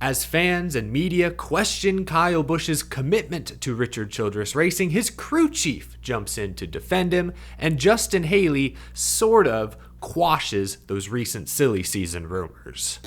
As fans and media question Kyle Busch's commitment to Richard Childress Racing, his crew chief jumps in to defend him, and Justin Haley sort of quashes those recent silly season rumors.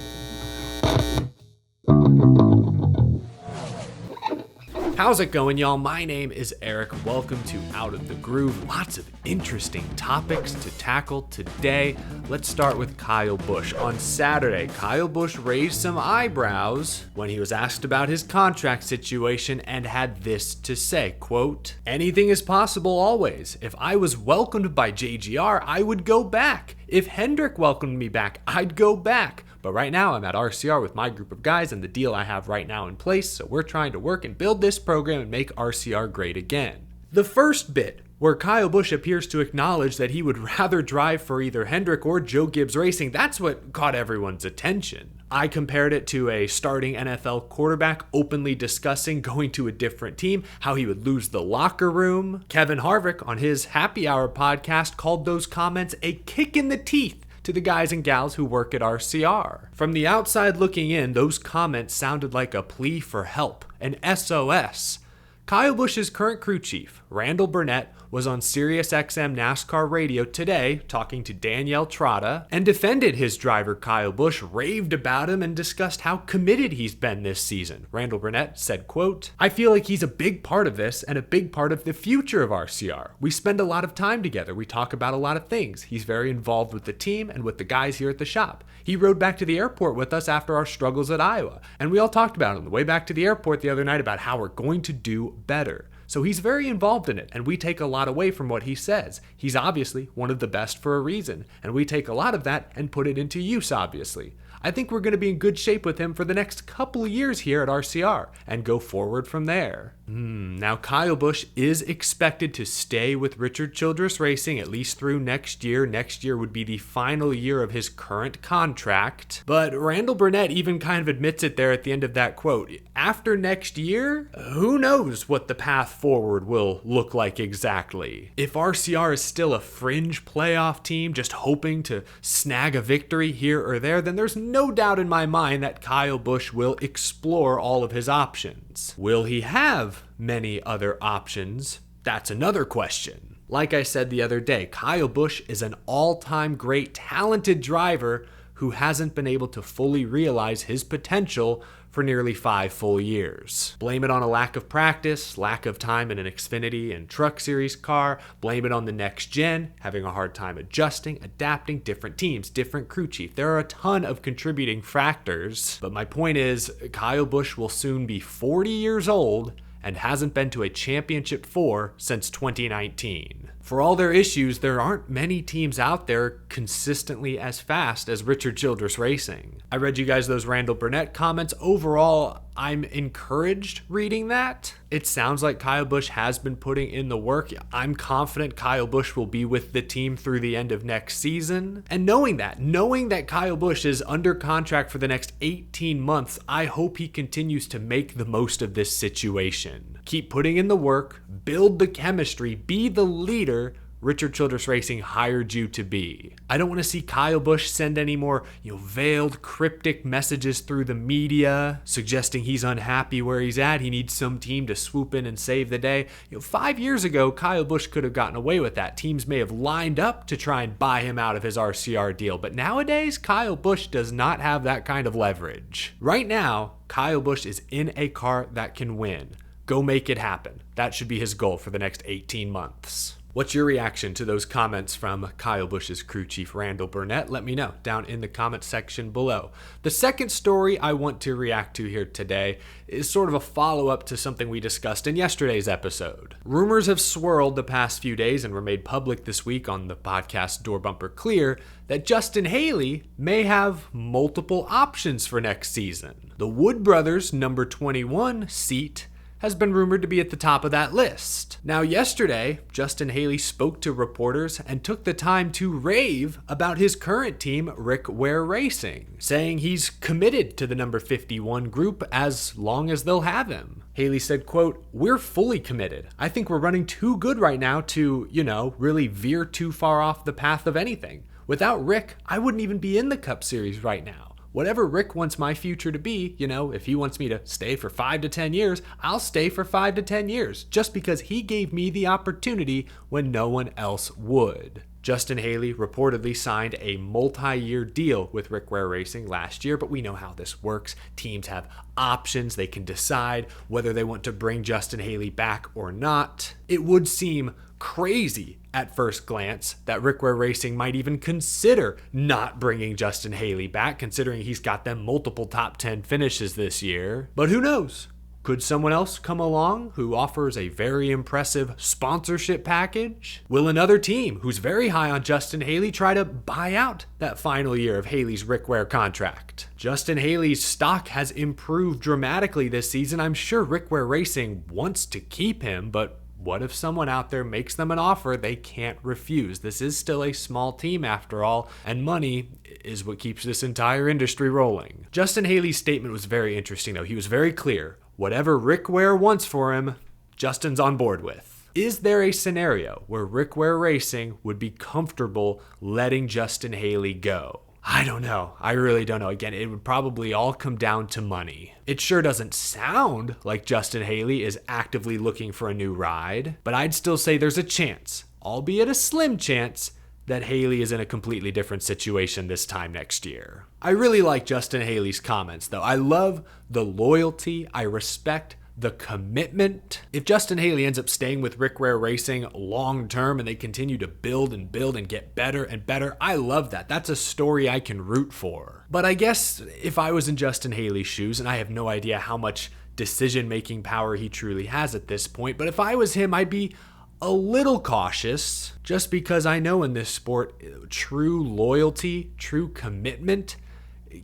How's it going, y'all? My name is Eric. Welcome to Out of the Groove. Lots of interesting topics to tackle today. Let's start with Kyle Busch. On Saturday, Kyle Busch raised some eyebrows when he was asked about his contract situation and had this to say, quote, "Anything is possible always. If I was welcomed by JGR, I would go back. If Hendrick welcomed me back, I'd go back. But right now, I'm at RCR with my group of guys and the deal I have right now in place, so we're trying to work and build this program and make RCR great again." The first bit, where Kyle Busch appears to acknowledge that he would rather drive for either Hendrick or Joe Gibbs Racing, that's what caught everyone's attention. I compared it to a starting NFL quarterback openly discussing going to a different team, how he would lose the locker room. Kevin Harvick, on his Happy Hour podcast, called those comments a kick in the teeth to the guys and gals who work at RCR. From the outside looking in, those comments sounded like a plea for help, an SOS. Kyle Busch's current crew chief, Randall Burnett, was on SiriusXM NASCAR radio today talking to Danielle Trotta and defended his driver Kyle Busch, raved about him, and discussed how committed he's been this season. Randall Burnett said, quote, "I feel like he's a big part of this and a big part of the future of RCR. We spend a lot of time together. We talk about a lot of things. He's very involved with the team and with the guys here at the shop. He rode back to the airport with us after our struggles at Iowa, and we all talked about it on the way back to the airport the other night about how we're going to do better. So he's very involved in it, and we take a lot away from what he says. He's obviously one of the best for a reason, and we take a lot of that and put it into use, obviously. I think we're going to be in good shape with him for the next couple of years here at RCR and go forward from there." Now, Kyle Busch is expected to stay with Richard Childress Racing at least through next year. Next year would be the final year of his current contract. But Randall Burnett even kind of admits it there at the end of that quote. After next year, who knows what the path forward will look like exactly. If RCR is still a fringe playoff team just hoping to snag a victory here or there, then there's no doubt in my mind that Kyle Busch will explore all of his options. Will he have many other options? That's another question. Like I said the other day, Kyle Busch is an all-time great, talented driver who hasn't been able to fully realize his potential for nearly 5 full years. Blame it on a lack of practice, lack of time in an Xfinity and Truck Series car, blame it on the next gen, having a hard time adjusting, adapting, different teams, different crew chief. There are a ton of contributing factors, but my point is, Kyle Busch will soon be 40 years old and hasn't been to a championship 4 since 2019. For all their issues, there aren't many teams out there consistently as fast as Richard Childress Racing. I read you guys those Randall Burnett comments. Overall, I'm encouraged reading that. It sounds like Kyle Busch has been putting in the work. I'm confident Kyle Busch will be with the team through the end of next season. And knowing that Kyle Busch is under contract for the next 18 months, I hope he continues to make the most of this situation. Keep putting in the work, build the chemistry, be the leader Richard Childress Racing hired you to be. I don't want to see Kyle Busch send any more, veiled, cryptic messages through the media suggesting he's unhappy where he's at. He needs some team to swoop in and save the day. 5 years ago, Kyle Busch could have gotten away with that. Teams may have lined up to try and buy him out of his RCR deal, but nowadays, Kyle Busch does not have that kind of leverage. Right now, Kyle Busch is in a car that can win. Go make it happen. That should be his goal for the next 18 months. What's your reaction to those comments from Kyle Busch's crew chief, Randall Burnett? Let me know down in the comment section below. The second story I want to react to here today is sort of a follow-up to something we discussed in yesterday's episode. Rumors have swirled the past few days and were made public this week on the podcast Door Bumper Clear that Justin Haley may have multiple options for next season. The Wood Brothers number 21 seat has been rumored to be at the top of that list. Now, yesterday, Justin Haley spoke to reporters and took the time to rave about his current team, Rick Ware Racing, saying he's committed to the number 51 group as long as they'll have him. Haley said, quote, "We're fully committed. I think we're running too good right now to, really veer too far off the path of anything. Without Rick, I wouldn't even be in the Cup Series right now. whatever Rick wants my future to be, if he wants me to stay for 5 to 10 years, I'll stay for 5 to 10 years, just because he gave me the opportunity when no one else would. Justin Haley reportedly signed a multi-year deal with Rick Ware Racing last year, but we know how this works. Teams have options. They can decide whether they want to bring Justin Haley back or not. It would seem crazy at first glance that Rick Ware Racing might even consider not bringing Justin Haley back, considering he's got them multiple top 10 finishes this year. But who knows? Could someone else come along who offers a very impressive sponsorship package? Will another team who's very high on Justin Haley try to buy out that final year of Haley's Rick Ware contract? Justin Haley's stock has improved dramatically this season. I'm sure Rick Ware Racing wants to keep him, but what if someone out there makes them an offer they can't refuse? This is still a small team after all, and money is what keeps this entire industry rolling. Justin Haley's statement was very interesting though. He was very clear. Whatever Rick Ware wants for him, Justin's on board with. Is there a scenario where Rick Ware Racing would be comfortable letting Justin Haley go? I don't know. I really don't know. Again, it would probably all come down to money. It sure doesn't sound like Justin Haley is actively looking for a new ride, but I'd still say there's a chance, albeit a slim chance, that Haley is in a completely different situation this time next year. I really like Justin Haley's comments, though. I love the loyalty. I respect the commitment. If Justin Haley ends up staying with Rick Ware Racing long term and they continue to build and get better and better, I love that. That's a story I can root for. But I guess if I was in Justin Haley's shoes, and I have no idea how much decision-making power he truly has at this point, but if I was him, I'd be a little cautious, just because I know in this sport, true loyalty, true commitment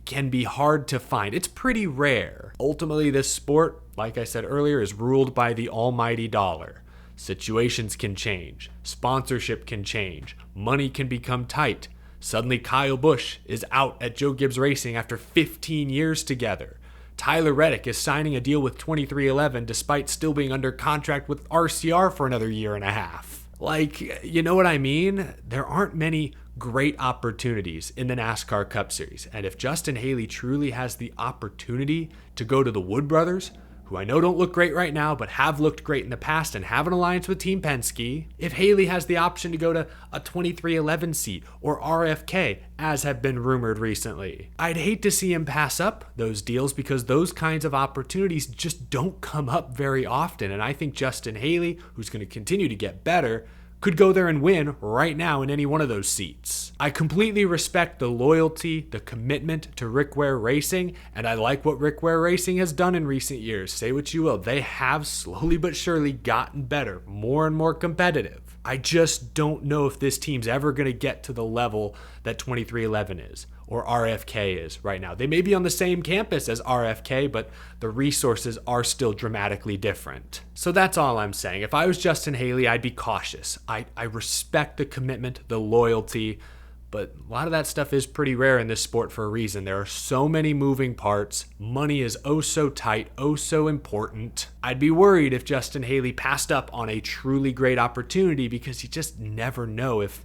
can be hard to find. It's pretty rare. Ultimately, this sport, like I said earlier, is ruled by the almighty dollar. Situations can change. Sponsorship can change. Money can become tight. Suddenly, Kyle Busch is out at Joe Gibbs Racing after 15 years together. Tyler Reddick is signing a deal with 23XI despite still being under contract with RCR for another year and a half. Like, you know what I mean? There aren't many great opportunities in the NASCAR Cup Series. And if Justin Haley truly has the opportunity to go to the Wood Brothers, who I know don't look great right now, but have looked great in the past and have an alliance with Team Penske, if Haley has the option to go to a 23XI seat or RFK, as have been rumored recently, I'd hate to see him pass up those deals because those kinds of opportunities just don't come up very often. And I think Justin Haley, who's going to continue to get better, could go there and win right now in any one of those seats. I completely respect the loyalty, the commitment to Rick Ware Racing, and I like what Rick Ware Racing has done in recent years. Say what you will, they have slowly but surely gotten better, more and more competitive. I just don't know if this team's ever going to get to the level that 23XI is or RFK is right now. They may be on the same campus as RFK, but the resources are still dramatically different. So that's all I'm saying. If I was Justin Haley, I'd be cautious. I respect the commitment, the loyalty, but a lot of that stuff is pretty rare in this sport for a reason. There are so many moving parts. Money is oh so tight, oh so important. I'd be worried if Justin Haley passed up on a truly great opportunity because you just never know if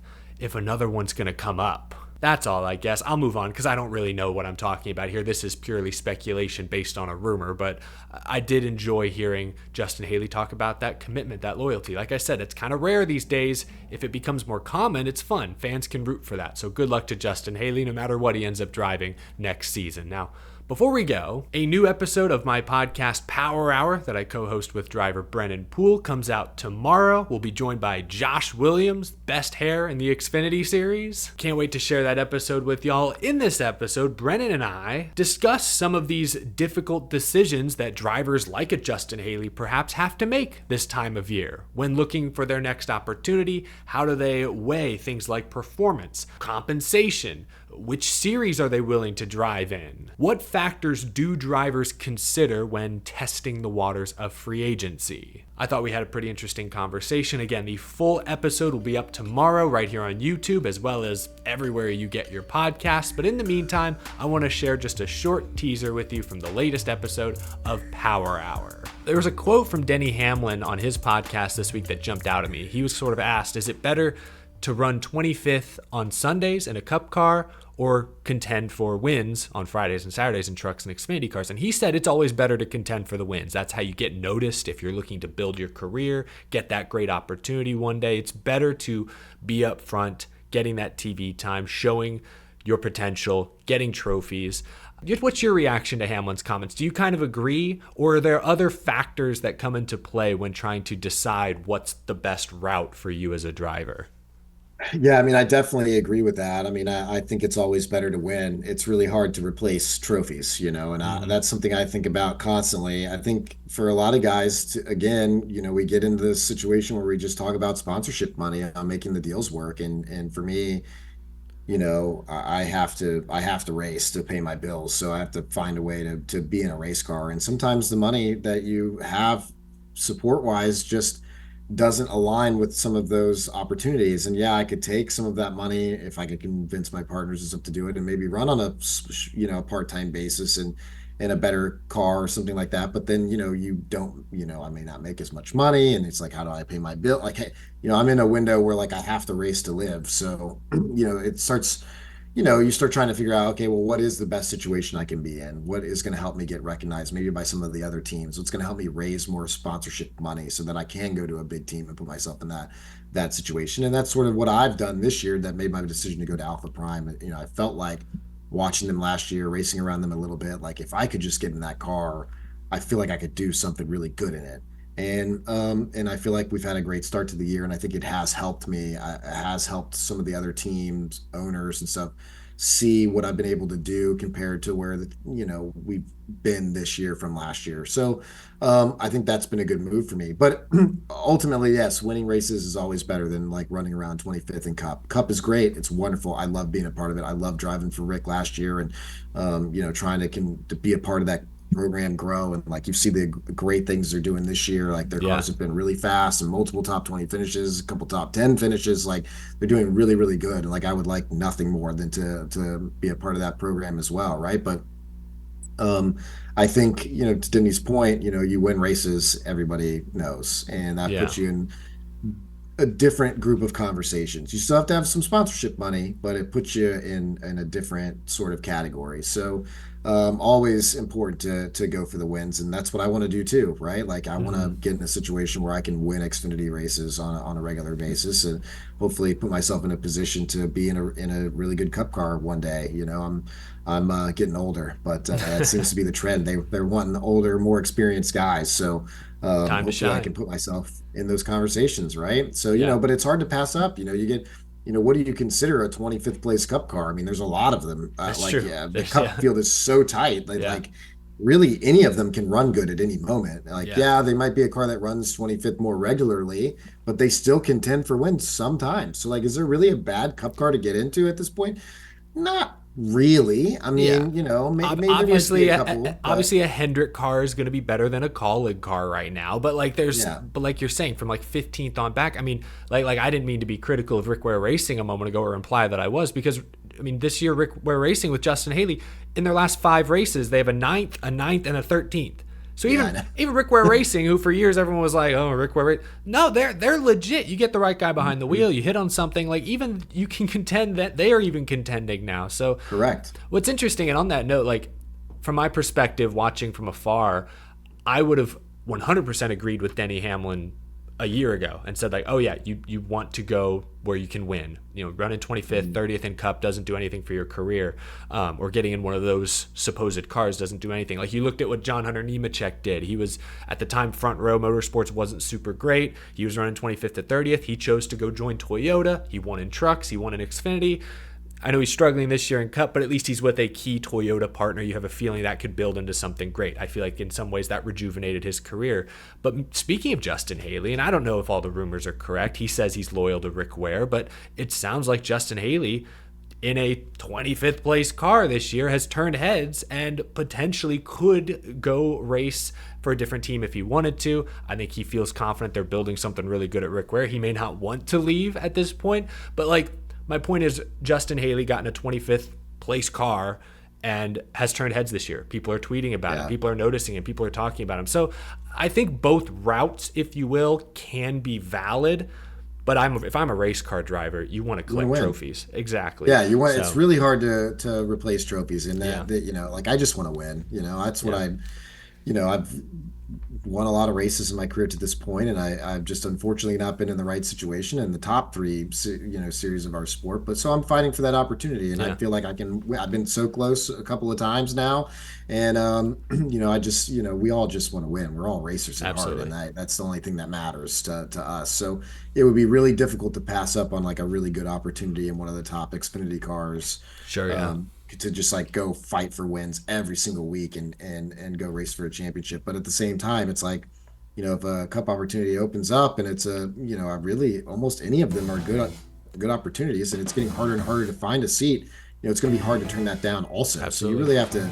another one's going to come up. That's all, I guess. I'll move on because I don't really know what I'm talking about here. This is purely speculation based on a rumor, but I did enjoy hearing Justin Haley talk about that commitment, that loyalty. Like I said, it's kind of rare these days. If it becomes more common, it's fun. Fans can root for that. So good luck to Justin Haley, no matter what he ends up driving next season. Now, before we go, a new episode of my podcast Power Hour that I co-host with driver Brennan Poole comes out tomorrow. We'll be joined by Josh Williams, best hair in the Xfinity series. Can't wait to share that episode with y'all. In this episode, Brennan and I discuss some of these difficult decisions that drivers like a Justin Haley perhaps have to make this time of year. When looking for their next opportunity, how do they weigh things like performance, compensation, which series are they willing to drive in? What factors do drivers consider when testing the waters of free agency? I thought we had a pretty interesting conversation. Again, the full episode will be up tomorrow right here on YouTube as well as everywhere you get your podcasts. But in the meantime, I want to share just a short teaser with you from the latest episode of Power Hour. There was a quote from Denny Hamlin on his podcast this week that jumped out at me. He was sort of asked, is it better to run 25th on Sundays in a Cup car or contend for wins on Fridays and Saturdays in trucks and Xfinity cars. And he said it's always better to contend for the wins. That's how you get noticed if you're looking to build your career, get that great opportunity one day. It's better to be up front, getting that TV time, showing your potential, getting trophies. What's your reaction to Hamlin's comments? Do you kind of agree, or are there other factors that come into play when trying to decide what's the best route for you as a driver? Yeah, I mean, I definitely agree with that. I mean, I think it's always better to win. It's really hard to replace trophies, and Hmm. that's something I think about constantly. I think for a lot of guys, again, we get into this situation where we just talk about sponsorship money on making the deals work. And for me, I have to race to pay my bills. So I have to find a way to be in a race car. And sometimes the money that you have support wise just doesn't align with some of those opportunities. And yeah, I could take some of that money if I could convince my partners and stuff to do it and maybe run on a part-time basis and in a better car or something like that. But then, you don't, I may not make as much money. And it's like, how do I pay my bill? Like, hey, I'm in a window where like I have to race to live. So, it starts, you start trying to figure out, okay, well, what is the best situation I can be in? What is going to help me get recognized maybe by some of the other teams? What's going to help me raise more sponsorship money so that I can go to a big team and put myself in that situation? And that's sort of what I've done this year that made my decision to go to Alpha Prime. I felt like watching them last year, racing around them a little bit, like if I could just get in that car, I feel like I could do something really good in it. And I feel like we've had a great start to the year, and I think it has helped me. It has helped some of the other teams, owners, and stuff see what I've been able to do compared to where we've been this year from last year. So I think that's been a good move for me. But ultimately, yes, winning races is always better than like running around 25th in Cup. Cup is great. It's wonderful. I love being a part of it. I love driving for Rick last year and trying to be a part of that program grow. And like you see the great things they're doing this year, like their Yeah. cars have been really fast and multiple top 20 finishes, a couple top 10 finishes. Like they're doing really, really good. And like I would like nothing more than to be a part of that program as well, right? But um, I think, to Denny's point, you win races, everybody knows, and that Yeah. puts you in a different group of conversations. You still have to have some sponsorship money, but it puts you in a different sort of category. So always important to go for the wins, and that's what I want to do too, right? Like I want to Hmm. get in a situation where I can win Xfinity races on a regular basis, and hopefully put myself in a position to be in a really good Cup car one day. I'm getting older, but it seems to be the trend. They're wanting older, more experienced guys. So Time to hopefully I shine. can put myself in those conversations, right? So, Yeah. but it's hard to pass up. You get, what do you consider a 25th place Cup car? I mean, there's a lot of them. That's Like, true. yeah, the There's Cup yeah. field is so tight that Yeah. like really any of them can run good at any moment. Like, Yeah. yeah, they might be a car that runs 25th more regularly, but they still contend for wins sometimes. So, like, is there really a bad Cup car to get into at this point? Not really. I Yeah. mean, maybe there might be Obviously, a couple, but obviously, a Hendrick car is going to be better than a Colleague car right now. But like, yeah, but like you're saying, from like 15th on back. I mean, like I didn't mean to be critical of Rick Ware Racing a moment ago or imply that I was, because I mean, this year Rick Ware Racing with Justin Haley, in their last 5 races, they have a ninth, and a 13th. So yeah, I even Rick Ware Racing, who for years everyone was like, oh, Rick Ware, no, they're legit. You get the right guy behind the know. wheel, you hit on something, like even you can contend, that they are even contending now. So Correct. what's interesting, and on that note, like from my perspective, watching from afar, I would have 100% agreed with Denny Hamlin a year ago and said like, oh yeah, you want to go where you can win. Running 25th, 30th in Cup doesn't do anything for your career, or getting in one of those supposed cars doesn't do anything. Like you looked at what John Hunter Nemechek did. He was at the time front row. Motorsports wasn't super great. He was running 25th to 30th. He chose to go join Toyota. He won in trucks. He won in Xfinity. I know he's struggling this year in Cup, but at least he's with a key Toyota partner. You have a feeling that could build into something great. I feel like in some ways that rejuvenated his career. But speaking of Justin Haley, and I don't know if all the rumors are correct, he says he's loyal to Rick Ware, but it sounds like Justin Haley in a 25th place car this year has turned heads and potentially could go race for a different team if he wanted to. I think he feels confident they're building something really good at Rick Ware. He may not want to leave at this point, but like, my point is, Justin Haley got in a 25th place car and has turned heads this year. People are tweeting about him. Yeah. People are noticing him. People are talking about him. So I think both routes, if you will, can be valid. But if I'm a race car driver, you want to collect trophies. Exactly. Yeah, it's really hard to replace trophies, and that like I just want to win. That's what I've won a lot of races in my career to this point, and I've just unfortunately not been in the right situation in the top three, series of our sport. But so I'm fighting for that opportunity, and I feel like I can. I've been so close a couple of times now, and I just we all just want to win. We're all racers at heart, and that's the only thing that matters to us. So it would be really difficult to pass up on like a really good opportunity in one of the top Xfinity cars. Sure, yeah. To just like go fight for wins every single week and go race for a championship. But at the same time, it's like, if a cup opportunity opens up and it's a really almost any of them are good opportunities, and it's getting harder and harder to find a seat, it's going to be hard to turn that down also. Absolutely. So you really have to,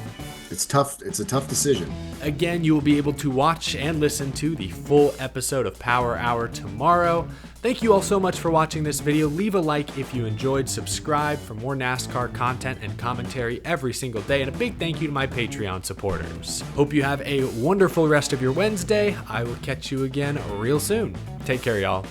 it's tough. It's a tough decision. Again, you will be able to watch and listen to the full episode of Power Hour tomorrow. Thank you all so much for watching this video. Leave a like if you enjoyed, subscribe for more NASCAR content and commentary every single day, and a big thank you to my Patreon supporters. Hope you have a wonderful rest of your Wednesday. I will catch you again real soon. Take care, y'all.